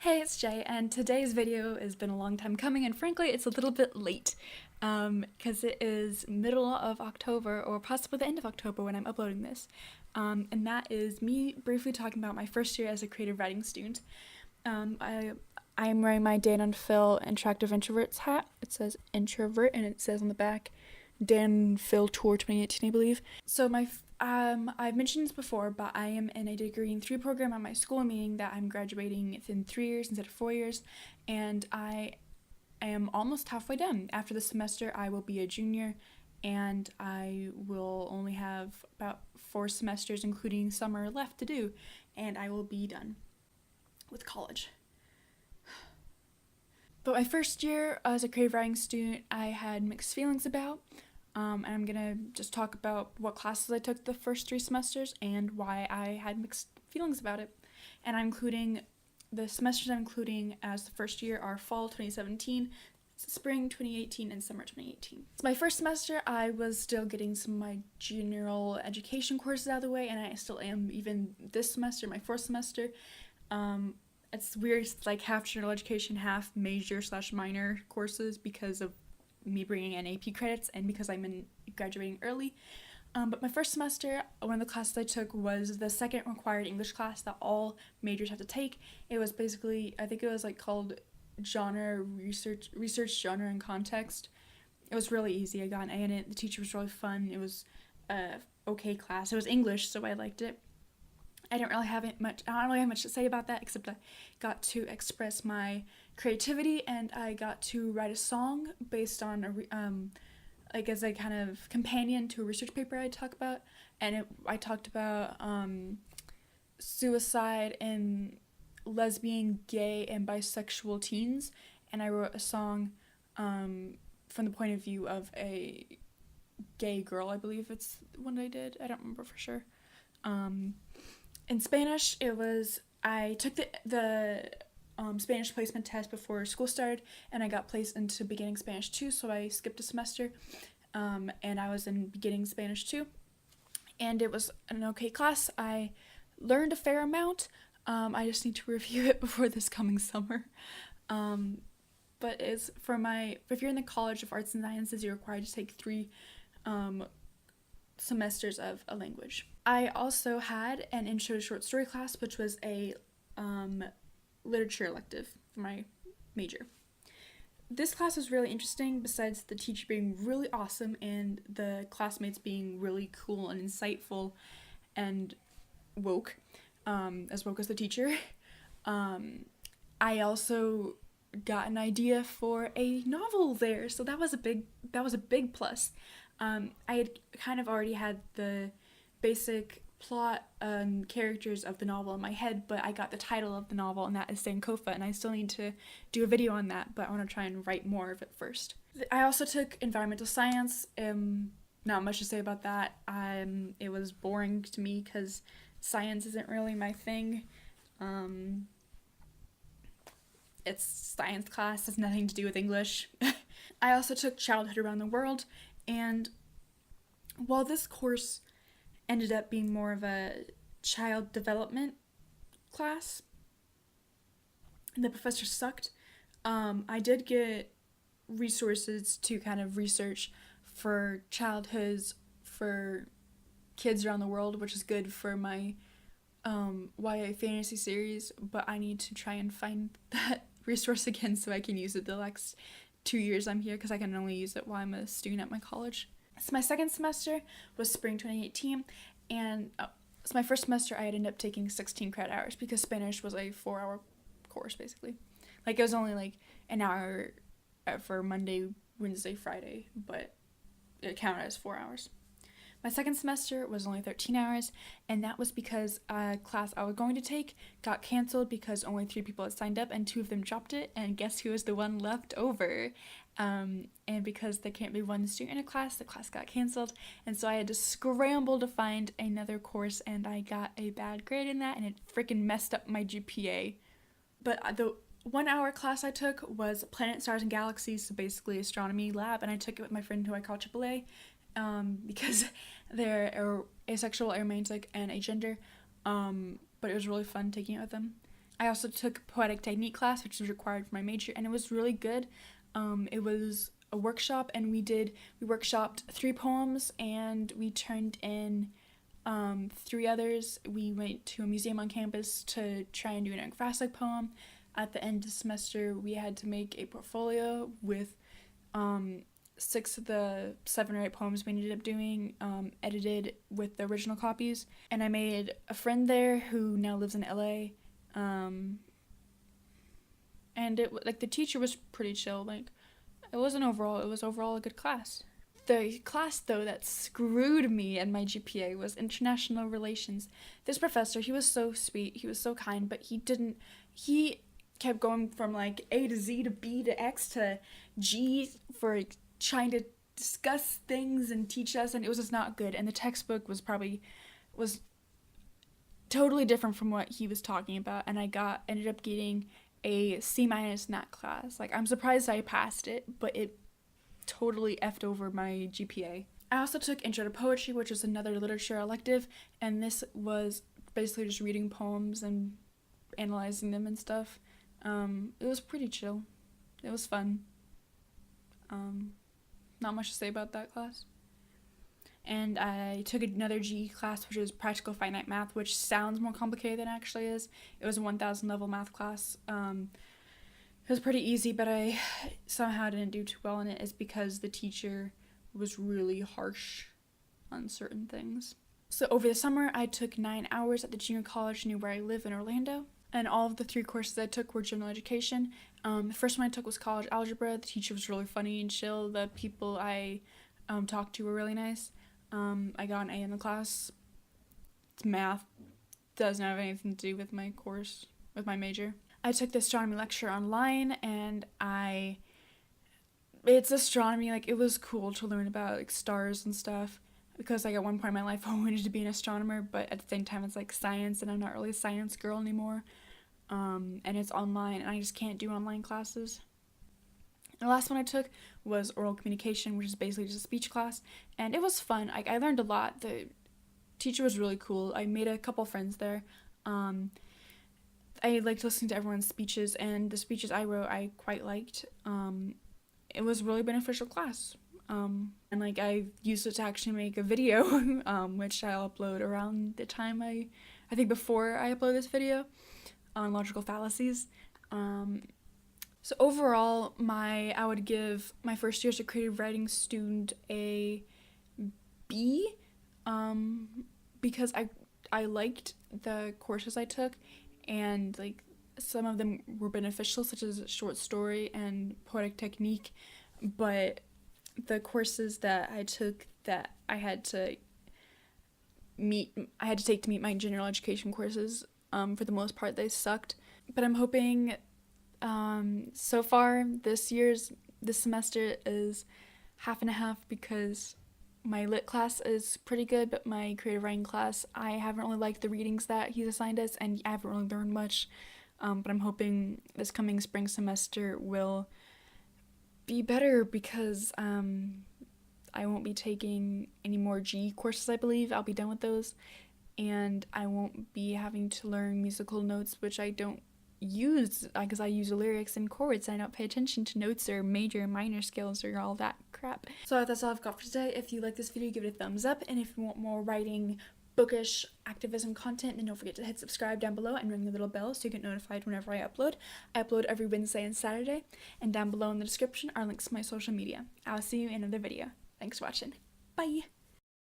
Hey, it's Jay, and today's video has been a long time coming, and frankly, it's a little bit late, because it is middle of October, or possibly the end of October when I'm uploading this, and that is me briefly talking about my first year as a creative writing student. I'm wearing my Dan and Phil Interactive Introverts hat. It says introvert, and it says on the back, Dan Phil Tour 2018, I believe. So I've mentioned this before, but I am in a degree in 3 program at my school, meaning that I'm graduating within 3 years instead of 4 years, and I am almost halfway done. After this semester, I will be a junior, and I will only have about 4 semesters, including summer, left to do, and I will be done with college. But my first year as a creative writing student, I had mixed feelings about. And I'm gonna just talk about what classes I took the first 3 semesters and why I had mixed feelings about it. And I'm including the semesters I'm including as the first year are fall 2017, spring 2018, and summer 2018. So my first semester, I was still getting some of my general education courses out of the way, and I still am even this semester, my 4th semester. It's weird, it's like half general education, half major/minor courses because of me bringing in AP credits and because I'm graduating early. But my first semester, one of the classes I took was the second required English class that all majors have to take. It was basically, I think it was like called research genre and context. It was really easy. I got an A in it. The teacher was really fun. It was a okay class. It was English, so I liked it. I don't really have much to say about that, except I got to express my creativity, and I got to write a song based on like as a kind of companion to a research paper I talk about, and I talked about suicide in lesbian, gay, and bisexual teens, and I wrote a song from the point of view of a gay girl. I believe it's the one I did. I don't remember for sure. In Spanish, I took the Spanish placement test before school started, and I got placed into beginning Spanish 2, so I skipped a semester, and I was in beginning Spanish 2, and it was an okay class. I learned a fair amount. I just need to review it before this coming summer. But if you're in the College of Arts and Sciences, you're required to take 3 semesters of a language. I also had an intro to short story class, which was a literature elective for my major. This class was really interesting, besides the teacher being really awesome and the classmates being really cool and insightful and woke as the teacher. I also got an idea for a novel there, so that was a big plus. I had kind of already had the basic plot and characters of the novel in my head, but I got the title of the novel, and that is Sankofa, and I still need to do a video on that, but I want to try and write more of it first. I also took environmental science. Not much to say about that. It was boring to me because science isn't really my thing. It's science class, has nothing to do with English. I also took childhood around the world, and while this course ended up being more of a child development class, the professor sucked. I did get resources to kind of research for childhoods for kids around the world, which is good for my YA fantasy series, but I need to try and find that resource again so I can use it the next 2 years I'm here, because I can only use it while I'm a student at my college. So my second semester was spring 2018, and so my first semester I had ended up taking 16 credit hours because Spanish was a 4-hour course, basically. Like, it was only like an hour for Monday, Wednesday, Friday, but it counted as 4 hours. My second semester was only 13 hours, and that was because a class I was going to take got canceled because only 3 people had signed up and 2 of them dropped it, and guess who was the one left over? And because there can't be one student in a class, the class got canceled, and so I had to scramble to find another course, and I got a bad grade in that, and it freaking messed up my GPA. But the 1-hour class I took was Planet, Stars, and Galaxies, so basically astronomy lab, and I took it with my friend who I call AAA, because they're asexual, aromantic, and agender, but it was really fun taking it with them. I also took poetic technique class, which was required for my major, and it was really good. It was a workshop, and we workshopped 3 poems, and we turned in 3 others. We went to a museum on campus to try and do an ekphrastic poem. At the end of the semester, we had to make a portfolio with 6 of the 7 or 8 poems we ended up doing, edited with the original copies. And I made a friend there who now lives in LA. And the teacher was pretty chill. It was overall a good class. The class, though, that screwed me and my GPA was international relations. This professor, he was so sweet, he was so kind, but he kept going from A to Z to B to X to G for trying to discuss things and teach us, and it was just not good. And the textbook was totally different from what he was talking about, and I ended up getting a C- in that class. I'm surprised I passed it, but it totally effed over my GPA. I also took Intro to Poetry, which was another literature elective, and this was basically just reading poems and analyzing them and stuff. It was pretty chill. It was fun. Not much to say about that class. And I took another GE class, which is Practical Finite Math, which sounds more complicated than it actually is. It was a 1,000 level math class. It was pretty easy, but I somehow didn't do too well in it, is because the teacher was really harsh on certain things. So over the summer, I took 9 hours at the junior college near where I live in Orlando, and all of the 3 courses I took were general education. The first one I took was college algebra. The teacher was really funny and chill. The people I talked to were really nice. I got an A in the class. It's math. Doesn't have anything to do with my course, with my major. I took the astronomy lecture online, and it's astronomy. It was cool to learn about stars and stuff, because at one point in my life I wanted to be an astronomer, but at the same time it's science, and I'm not really a science girl anymore. And it's online, and I just can't do online classes. The last one I took was oral communication, which is basically just a speech class, and it was fun. I learned a lot. The teacher was really cool. I made a couple friends there. I liked listening to everyone's speeches, and the speeches I wrote I quite liked. It was a really beneficial class. And I used it to actually make a video, which I'll upload around the time I think before I upload this video, on logical fallacies. So overall, I would give my first year as a creative writing student a B, because I liked the courses I took, and some of them were beneficial, such as short story and poetic technique, but the courses that I took that I had to take to meet my general education courses, for the most part they sucked. But I'm hoping so far this semester is half and a half, because my lit class is pretty good, but my creative writing class, I haven't really liked the readings that he's assigned us, and I haven't really learned much. But I'm hoping this coming spring semester will be better, because I won't be taking any more G courses, I believe. I'll be done with those, and I won't be having to learn musical notes, which I don't use, because I use lyrics and chords, and I don't pay attention to notes or major and minor scales or all that crap. So that's all I've got for today. If you like this video, give it a thumbs up, and if you want more writing, bookish, activism content, then don't forget to hit subscribe down below and ring the little bell so you get notified whenever I upload. I upload every Wednesday and Saturday, and down below in the description are links to my social media. I'll see you in another video. Thanks for watching. Bye!